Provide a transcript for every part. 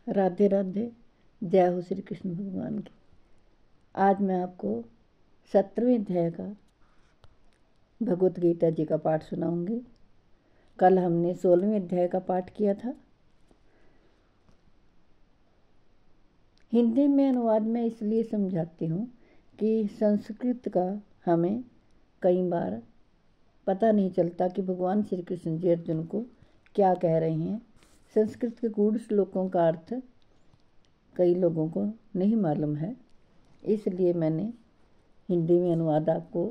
राधे राधे। जय हो श्री कृष्ण भगवान की। आज मैं आपको 17वें अध्याय का भगवत गीता जी का पाठ सुनाऊंगी। कल हमने 16वें अध्याय का पाठ किया था। हिंदी में अनुवाद में इसलिए समझाती हूँ कि संस्कृत का हमें कई बार पता नहीं चलता कि भगवान श्री कृष्ण जी अर्जुन को क्या कह रहे हैं। संस्कृत के गूढ़ श्लोकों का अर्थ कई लोगों को नहीं मालूम है, इसलिए मैंने हिंदी में अनुवाद आपको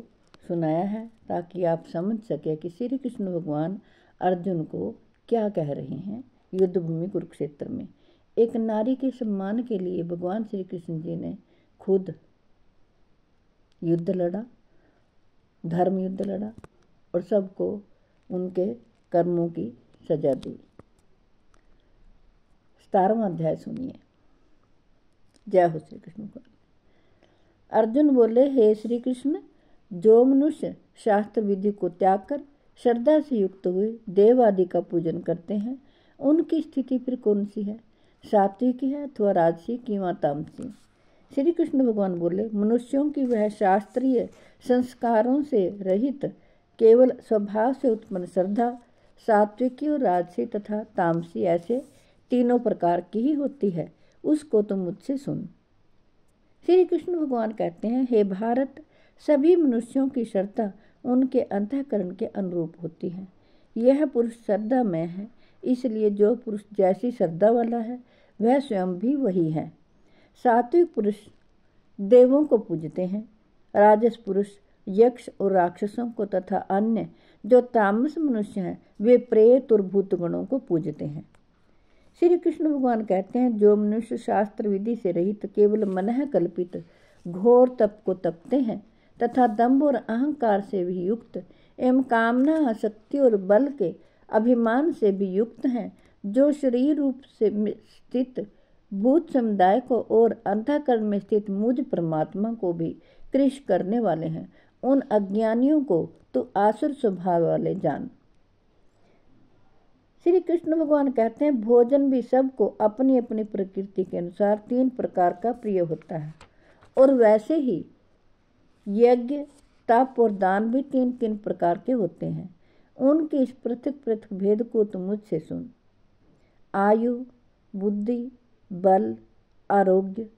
सुनाया है ताकि आप समझ सकें कि श्री कृष्ण भगवान अर्जुन को क्या कह रहे हैं। युद्ध भूमि कुरुक्षेत्र में एक नारी के सम्मान के लिए भगवान श्री कृष्ण जी ने खुद युद्ध लड़ा, धर्म युद्ध लड़ा और सबको उनके कर्मों की सजा दी। 17वां अध्याय सुनिए। जय हो श्री कृष्ण भगवान। अर्जुन बोले, हे श्री कृष्ण, जो मनुष्य शास्त्र विधि को त्याग कर श्रद्धा से युक्त हुए देव आदि का पूजन करते हैं, उनकी स्थिति फिर कौन सी है? सात्विक है अथवा राजसी कि वा तामसी? श्री कृष्ण भगवान बोले, मनुष्यों की वह शास्त्रीय संस्कारों से रहित केवल स्वभाव से उत्पन्न श्रद्धा सात्विकी और राजसी तथा तामसी ऐसे तीनों प्रकार की ही होती है, उसको तुम मुझसे सुन। श्री कृष्ण भगवान कहते हैं, हे भारत, सभी मनुष्यों की श्रद्धा उनके अंतःकरण के अनुरूप होती है। यह पुरुष श्रद्धामय है, इसलिए जो पुरुष जैसी श्रद्धा वाला है वह स्वयं भी वही है। सात्विक पुरुष देवों को पूजते हैं, राजस पुरुष यक्ष और राक्षसों को तथा अन्य जो तामस मनुष्य हैं वे प्रेत और भूतगणों को पूजते हैं। श्री कृष्ण भगवान कहते हैं, जो मनुष्य शास्त्र विधि से रहित केवल मनः कल्पित घोर तप को तपते हैं तथा दंभ और अहंकार से भी युक्त एवं कामना आसक्ति और बल के अभिमान से भी युक्त हैं, जो शरीर रूप से स्थित भूत समुदाय को और अंतःकरण में स्थित मुझ परमात्मा को भी कृश करने वाले हैं, उन अज्ञानियों को तो आसुर स्वभाव वाले जान। श्री कृष्ण भगवान कहते हैं, भोजन भी सबको अपनी अपनी प्रकृति के अनुसार 3 प्रकार का प्रिय होता है, और वैसे ही यज्ञ तप और दान भी 3-3 प्रकार के होते हैं। उनके इस पृथक पृथक भेद को तुम मुझसे सुन। आयु, बुद्धि, बल, आरोग्य,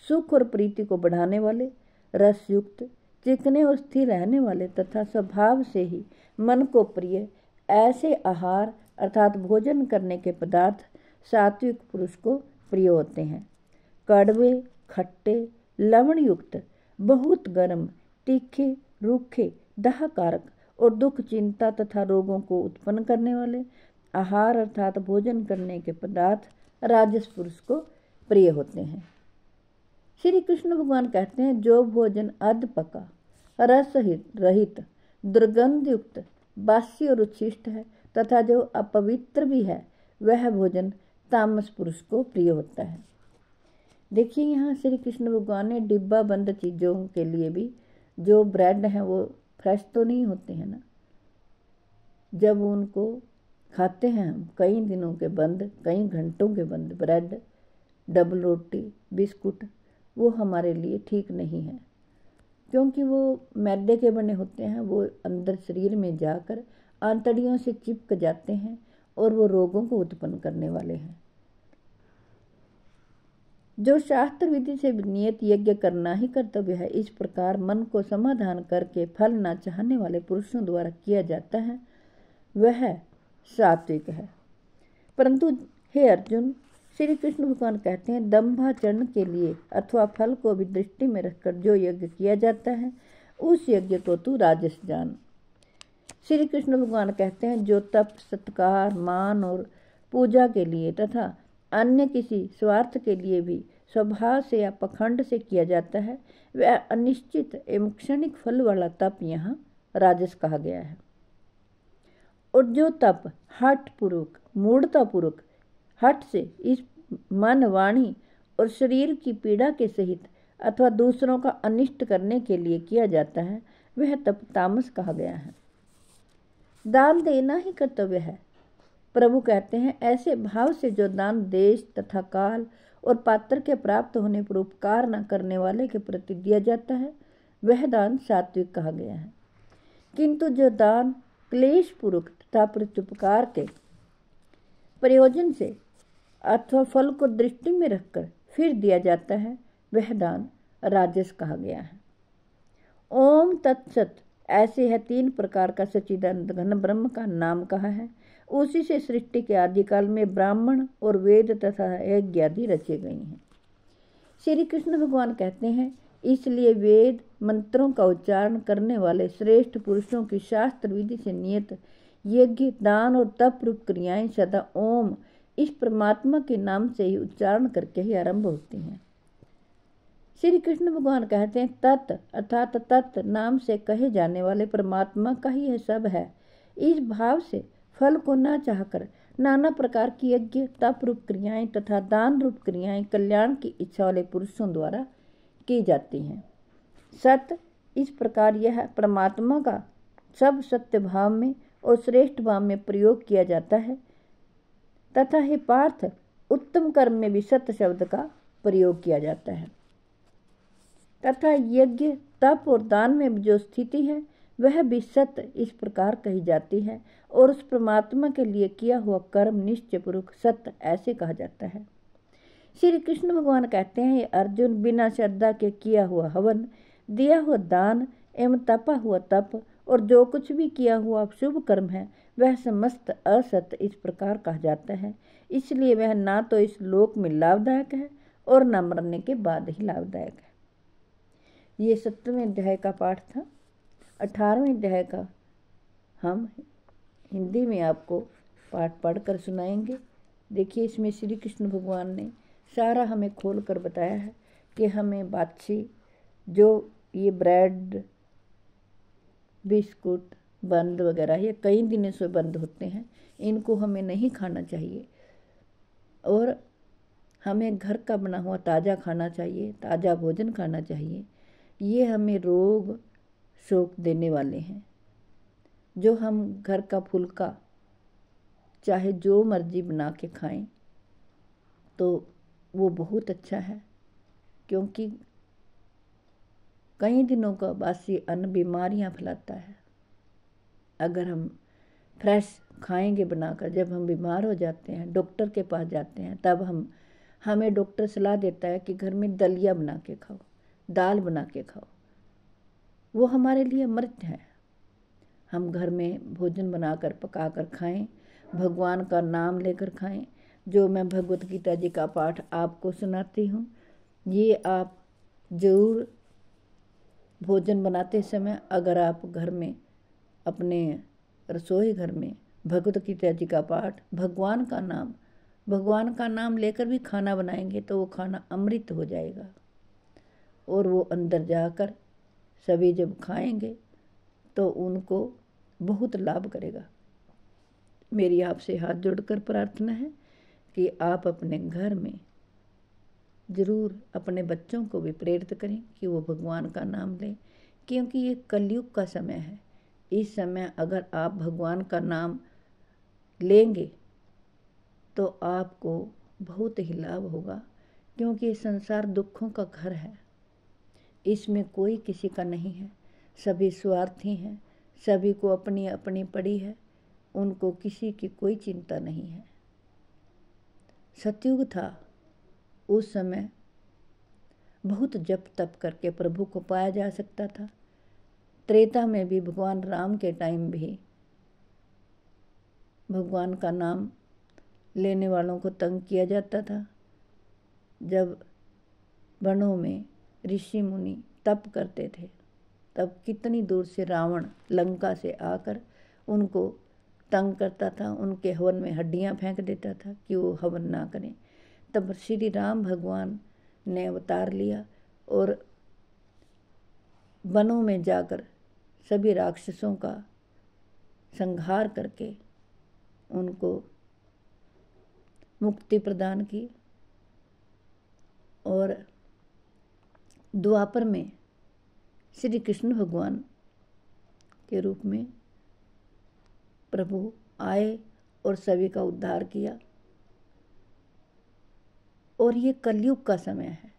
सुख और प्रीति को बढ़ाने वाले, रसयुक्त, चिकने और स्थिर रहने वाले तथा स्वभाव से ही मन को प्रिय ऐसे आहार अर्थात भोजन करने के पदार्थ सात्विक पुरुष को प्रिय होते हैं। कड़वे, खट्टे, लवण युक्त, बहुत गर्म, तीखे, रूखे, दाहकारक और दुख, चिंता तथा रोगों को उत्पन्न करने वाले आहार अर्थात भोजन करने के पदार्थ राजस पुरुष को प्रिय होते हैं। श्री कृष्ण भगवान कहते हैं, जो भोजन अध पका, रस रहित, दुर्गंध युक्त, बासी और उच्छिष्ट है तथा जो अपवित्र भी है, वह भोजन तामस पुरुष को प्रिय होता है। देखिए, यहाँ श्री कृष्ण भगवान ने डिब्बा बंद चीज़ों के लिए भी, जो ब्रेड हैं वो फ्रेश तो नहीं होते हैं ना, जब उनको खाते हैं हम कई दिनों के बंद, कई घंटों के बंद ब्रेड, डबल रोटी, बिस्कुट, वो हमारे लिए ठीक नहीं है, क्योंकि वो मैदे के बने होते हैं। वो अंदर शरीर में जाकर आंतड़ियों से चिपक जाते हैं और वो रोगों को उत्पन्न करने वाले हैं। जो शास्त्र विधि से नियत यज्ञ करना ही कर्तव्य है, इस प्रकार मन को समाधान करके फल न चाहने वाले पुरुषों द्वारा किया जाता है, वह सात्विक है। परंतु हे अर्जुन, श्री कृष्ण भगवान कहते हैं, दंभाचरण के लिए अथवा फल को भी दृष्टि में रखकर जो यज्ञ किया जाता है, उस यज्ञ को तू राजस जान। श्री कृष्ण भगवान कहते हैं, जो तप, सत्कार, मान और पूजा के लिए तथा अन्य किसी स्वार्थ के लिए भी स्वभाव से या पखंड से किया जाता है, वह अनिश्चित एवं क्षणिक फल वाला तप यहाँ राजस कहा गया है। और जो तप हठपूर्वक, मूढ़तापूर्वक, हठ से इस मन, वाणी और शरीर की पीड़ा के सहित अथवा दूसरों का अनिष्ट करने के लिए किया जाता है, वह तप तामस कहा गया है। दान देना ही कर्तव्य है, प्रभु कहते हैं, ऐसे भाव से जो दान देश तथा काल और पात्र के प्राप्त होने पर उपकार न करने वाले के प्रति दिया जाता है, वह दान सात्विक कहा गया है। किंतु जो दान क्लेश पूर्वक तथा प्रत्युपकार के प्रयोजन से अथवा फल को दृष्टि में रखकर फिर दिया जाता है, वह दान राजस कहा गया है। ओम तत्सत। ऐसे है 3 प्रकार का सच्चिदानंद घन ब्रह्म का नाम कहा है। उसी से सृष्टि के आदिकाल में ब्राह्मण और वेद तथा यज्ञ आदि रचे गए हैं। श्री कृष्ण भगवान कहते हैं, इसलिए वेद मंत्रों का उच्चारण करने वाले श्रेष्ठ पुरुषों की शास्त्र विधि से नियत यज्ञ, दान और तप रूप क्रियाएं सदा ओम इस परमात्मा के नाम से ही उच्चारण करके ही आरंभ होती हैं। श्री कृष्ण भगवान कहते हैं, तत् अर्थात तत् नाम से कहे जाने वाले परमात्मा का ही यह सब है। इस भाव से फल को न चाहकर नाना प्रकार की यज्ञ, तप रूप क्रियाएं तथा दान रूप क्रियाएं कल्याण की इच्छा वाले पुरुषों द्वारा की जाती हैं। सत्य इस प्रकार यह परमात्मा का सब सत्य भाव में और श्रेष्ठ भाव में प्रयोग किया जाता है तथा हे पार्थ, उत्तम कर्म में भी सत्य शब्द का प्रयोग किया जाता है तथा यज्ञ, तप और दान में जो स्थिति है वह भी सत्य इस प्रकार कही जाती है और उस परमात्मा के लिए किया हुआ कर्म निश्चय पूर्वक सत्य ऐसे कहा जाता है। श्री कृष्ण भगवान कहते हैं, अर्जुन, बिना श्रद्धा के किया हुआ हवन, दिया हुआ दान एवं तपा हुआ तप और जो कुछ भी किया हुआ शुभ कर्म है वह समस्त असत्य इस प्रकार कहा जाता है। इसलिए वह ना तो इस लोक में लाभदायक है और न मरने के बाद ही लाभदायक है। ये 7वें अध्याय का पाठ था। 18वें अध्याय का हम हिंदी में आपको पाठ पढ़कर सुनाएंगे। देखिए, इसमें श्री कृष्ण भगवान ने सारा हमें खोल कर बताया है कि हमें बाछी, जो ये ब्रेड, बिस्कुट बंद वगैरह ये कई दिनों से बंद होते हैं, इनको हमें नहीं खाना चाहिए और हमें घर का बना हुआ ताज़ा खाना चाहिए, ताज़ा भोजन खाना चाहिए। ये हमें रोग शोक देने वाले हैं। जो हम घर का फुल्का चाहे जो मर्जी बना के खाएं तो वो बहुत अच्छा है, क्योंकि कई दिनों का बासी अन्न बीमारियां फैलाता है। अगर हम फ्रेश खाएंगे बनाकर, जब हम बीमार हो जाते हैं, डॉक्टर के पास जाते हैं, तब हमें डॉक्टर सलाह देता है कि घर में दलिया बना के खाओ, दाल बना के खाओ। वो हमारे लिए अमृत है। हम घर में भोजन बनाकर पकाकर खाएं, भगवान का नाम लेकर खाएं। जो मैं भगवत गीता जी का पाठ आपको सुनाती हूँ, ये आप जरूर भोजन बनाते समय अगर आप घर में अपने रसोई घर में भगवत गीता जी का पाठ, भगवान का नाम लेकर भी खाना बनाएंगे तो वो खाना अमृत हो जाएगा और वो अंदर जाकर सभी जब खाएंगे तो उनको बहुत लाभ करेगा। मेरी आपसे हाथ जोड़कर प्रार्थना है कि आप अपने घर में ज़रूर अपने बच्चों को भी प्रेरित करें कि वो भगवान का नाम लें, क्योंकि ये कलयुग का समय है। इस समय अगर आप भगवान का नाम लेंगे तो आपको बहुत ही लाभ होगा, क्योंकि ये संसार दुखों का घर है। इसमें कोई किसी का नहीं है, सभी स्वार्थी हैं, सभी को अपनी अपनी पड़ी है, उनको किसी की कोई चिंता नहीं है। सतयुग था, उस समय बहुत जप तप करके प्रभु को पाया जा सकता था। त्रेता में भी भगवान राम के टाइम भी भगवान का नाम लेने वालों को तंग किया जाता था। जब वनों में ऋषि मुनि तप करते थे, तब कितनी दूर से रावण लंका से आकर उनको तंग करता था, उनके हवन में हड्डियां फेंक देता था कि वो हवन ना करें। तब श्री राम भगवान ने अवतार लिया और वनों में जाकर सभी राक्षसों का संहार करके उनको मुक्ति प्रदान की। और द्वापर में श्री कृष्ण भगवान के रूप में प्रभु आए और सभी का उद्धार किया। और ये कलयुग का समय है।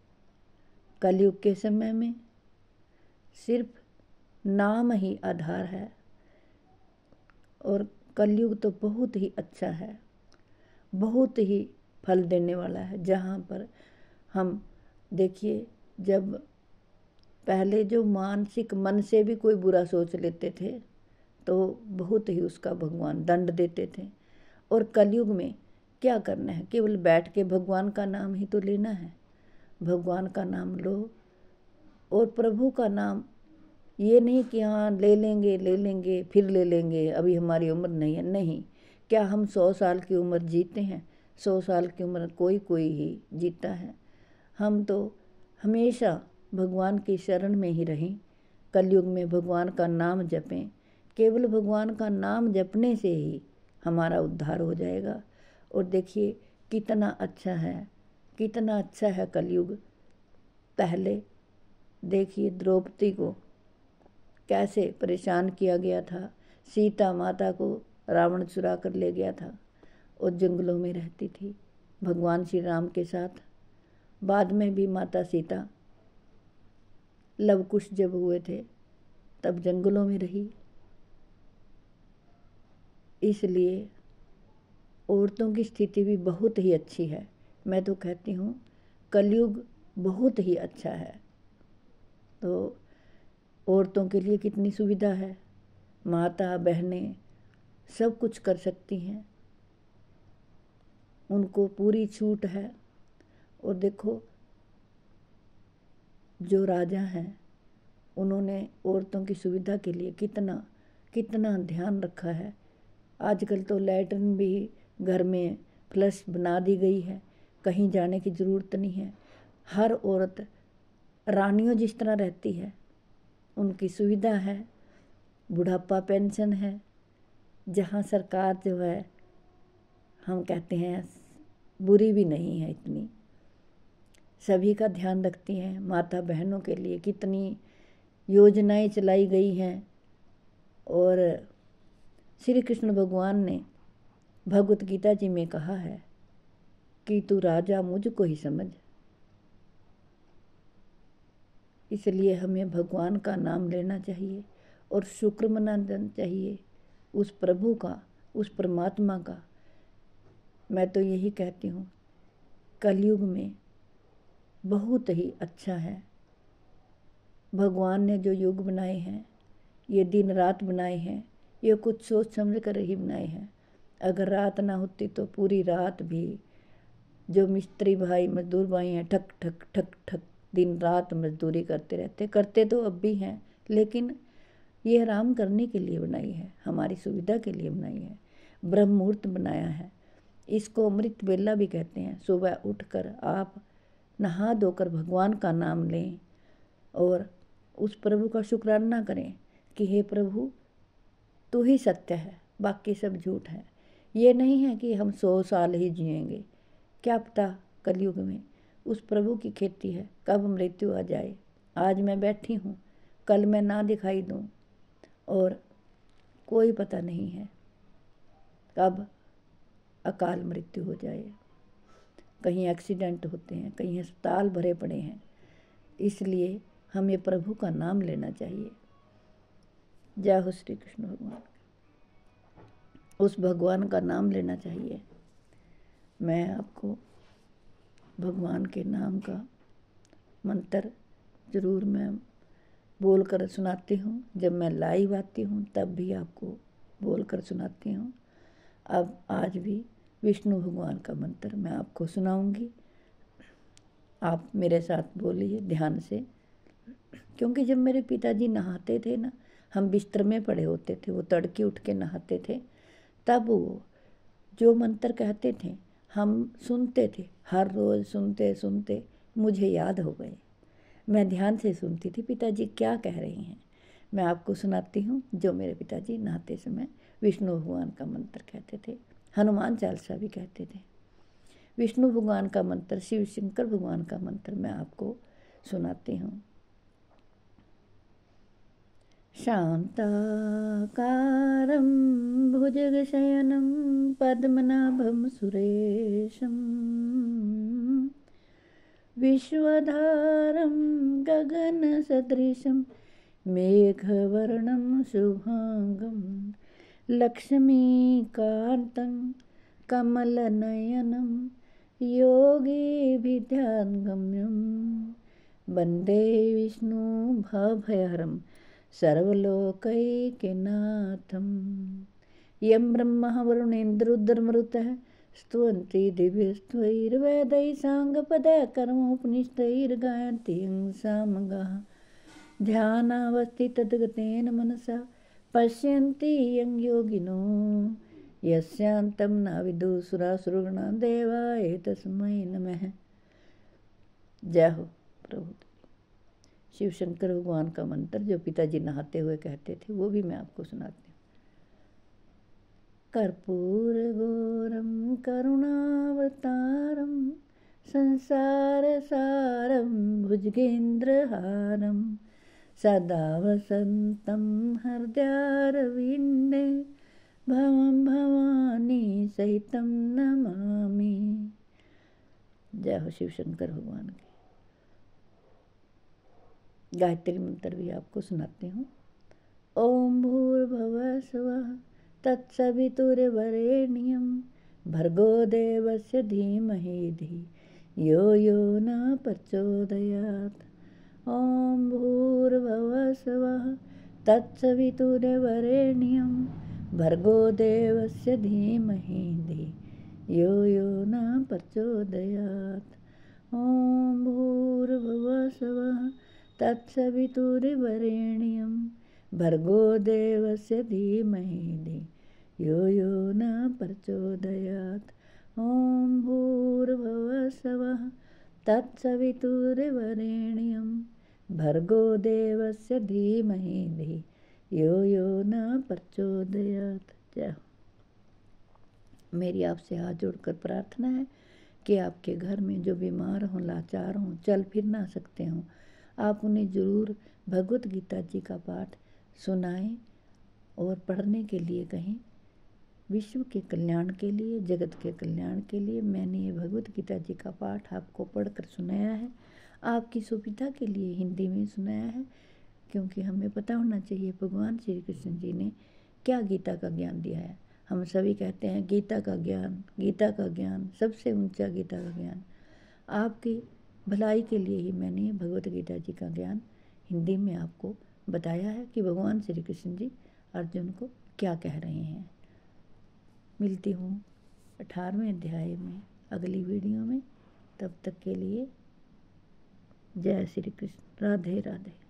कलयुग के समय में सिर्फ नाम ही आधार है। और कलयुग तो बहुत ही अच्छा है, बहुत ही फल देने वाला है। जहाँ पर हम देखिए, जब पहले जो मानसिक मन से भी कोई बुरा सोच लेते थे तो बहुत ही उसका भगवान दंड देते थे। और कलयुग में क्या करना है, केवल बैठ के भगवान का नाम ही तो लेना है। भगवान का नाम लो और प्रभु का नाम, ये नहीं कि हाँ ले लेंगे फिर ले लेंगे, अभी हमारी उम्र नहीं है। नहीं, क्या हम 100 साल की उम्र जीते हैं? 100 साल की उम्र कोई कोई ही जीता है। हम तो हमेशा भगवान की शरण में ही रहें। कलयुग में भगवान का नाम जपें। केवल भगवान का नाम जपने से ही हमारा उद्धार हो जाएगा। और देखिए कितना अच्छा है, कितना अच्छा है कलयुग। पहले देखिए द्रौपदी को कैसे परेशान किया गया था। सीता माता को रावण चुरा कर ले गया था और जंगलों में रहती थी भगवान श्री राम के साथ। बाद में भी माता सीता लव कुश जब हुए थे तब जंगलों में रही। इसलिए औरतों की स्थिति भी बहुत ही अच्छी है। मैं तो कहती हूँ कलयुग बहुत ही अच्छा है। तो औरतों के लिए कितनी सुविधा है, माता बहनें सब कुछ कर सकती हैं, उनको पूरी छूट है। और देखो जो राजा हैं उन्होंने औरतों की सुविधा के लिए कितना कितना ध्यान रखा है। आजकल तो लैट्रिन भी घर में फ्लश बना दी गई है, कहीं जाने की ज़रूरत नहीं है। हर औरत रानियों जिस तरह रहती है उनकी सुविधा है। बुढ़ापा पेंशन है, जहाँ सरकार जो है हम कहते हैं बुरी भी नहीं है इतनी, सभी का ध्यान रखती हैं। माता बहनों के लिए कितनी योजनाएं चलाई गई हैं। और श्री कृष्ण भगवान ने भगवत गीता जी में कहा है कि तू राजा मुझको ही समझ। इसलिए हमें भगवान का नाम लेना चाहिए और शुक्र मनाना चाहिए उस प्रभु का, उस परमात्मा का। मैं तो यही कहती हूँ कलयुग में बहुत ही अच्छा है। भगवान ने जो युग बनाए हैं, ये दिन रात बनाए हैं, ये कुछ सोच समझ कर ही बनाए हैं। अगर रात ना होती तो पूरी रात भी जो मिस्त्री भाई मजदूर भाई हैं ठक ठक ठक ठक दिन रात मजदूरी करते रहते, करते तो अब भी हैं, लेकिन ये आराम करने के लिए बनाई है, हमारी सुविधा के लिए बनाई है। ब्रह्म मुहूर्त बनाया है, इसको अमृत बेला भी कहते हैं। सुबह उठकर आप नहा धोकर भगवान का नाम लें और उस प्रभु का शुक्राना करें कि हे प्रभु तू ही सत्य है, बाकी सब झूठ है। ये नहीं है कि हम 100 साल ही जिएंगे, क्या पता कलयुग में उस प्रभु की खेती है कब मृत्यु आ जाए। आज मैं बैठी हूँ, कल मैं ना दिखाई दूँ और कोई पता नहीं है कब अकाल मृत्यु हो जाए। कहीं एक्सीडेंट होते हैं, कहीं अस्पताल भरे पड़े हैं। इसलिए हमें प्रभु का नाम लेना चाहिए। जय हो श्री कृष्ण भगवान, उस भगवान का नाम लेना चाहिए। मैं आपको भगवान के नाम का मंत्र ज़रूर मैं बोल कर सुनाती हूँ। जब मैं लाइव आती हूँ तब भी आपको बोल कर सुनाती हूँ। अब आज भी विष्णु भगवान का मंत्र मैं आपको सुनाऊंगी। आप मेरे साथ बोलिए ध्यान से, क्योंकि जब मेरे पिताजी नहाते थे ना, हम बिस्तर में पड़े होते थे, वो तड़के उठ के नहाते थे, तब वो जो मंत्र कहते थे हम सुनते थे। हर रोज़ सुनते सुनते मुझे याद हो गए। मैं ध्यान से सुनती थी पिताजी क्या कह रहे हैं। मैं आपको सुनाती हूँ जो मेरे पिताजी नहाते समय विष्णु भगवान का मंत्र कहते थे। हनुमान चालीसा भी कहते थे। विष्णु भगवान का मंत्र, शिव शंकर भगवान का मंत्र मैं आपको सुनाती हूँ। शान्ताकारं भुजगशयनं पद्मनाभं सुरेशं विश्वधारं गगनसदृशं मेघवर्णं शुभांगं लक्ष्मीकान्तं कमलनयनं योगिभिध्यानगम्यं वन्दे विष्णु भवभयहरं सर्वलोकैकनाथं। यं ब्रह्मा वरुणेन्द्रुर्धर्मरुतः स्तुवन्ति दिव्यस्त्वैर्वेदैः साङ्गपदकर्मोपनिषदैर्गायन्ति सामगाः ध्यानावस्थितद्गतेन मनसा पश्यन्ति यं योगिनो यस्यान्तं न विदुः देवाय तस्मै नमः। जय हो प्रभु। शिव शंकर भगवान का मंत्र जो पिताजी नहाते हुए कहते थे वो भी मैं आपको सुनाती हूँ। कर्पूर घोरम करुणावतारम संसार सारम भुजगेन्द्रहारम सदा वसंतं हृदयारविन्दे भवं भवानी सहितं नमामि। जय हो शिव शंकर भगवान की। गायत्री मंत्र भी आपको सुनाती हूँ। ओम भूर्भुवः स्वः तत्सवितुर्वरेण्यं भर्गो देवस्य धीमहि धियो यो न प्रचोदयात्। ओम भूर्भुवः स्वः तत्सवितुर्वरेण्यं भर्गो देवस्य धीमहि धियो यो न प्रचोदयात्। ओम भूर्भुवः स्वः तत्सवितुर्वरेण्यं भर्गो देवस्य धीमहि धियो यो न प्रचोदयात्। ओम भूर्भुवः स्वः तत्सवितुर्वरेण्यं भर्गो देवस्य धीमहि धियो यो न प्रचोदयात्। जय हो। मेरी आपसे हाथ जोड़कर प्रार्थना है कि आपके घर में जो बीमार हों, लाचार हों, चल फिर ना सकते हों, आप उन्हें ज़रूर भगवत गीता जी का पाठ सुनाएं और पढ़ने के लिए कहें। विश्व के कल्याण के लिए, जगत के कल्याण के लिए मैंने ये भगवत गीता जी का पाठ आपको पढ़कर सुनाया है। आपकी सुविधा के लिए हिंदी में सुनाया है, क्योंकि हमें पता होना चाहिए भगवान श्री कृष्ण जी ने क्या गीता का ज्ञान दिया है। हम सभी कहते हैं गीता का ज्ञान सबसे ऊंचा गीता का ज्ञान। आपकी भलाई के लिए ही मैंने भगवत गीता जी का ज्ञान हिंदी में आपको बताया है कि भगवान श्री कृष्ण जी अर्जुन को क्या कह रहे हैं। मिलती हूँ 18वें अध्याय में अगली वीडियो में। तब तक के लिए जय श्री कृष्ण। राधे राधे।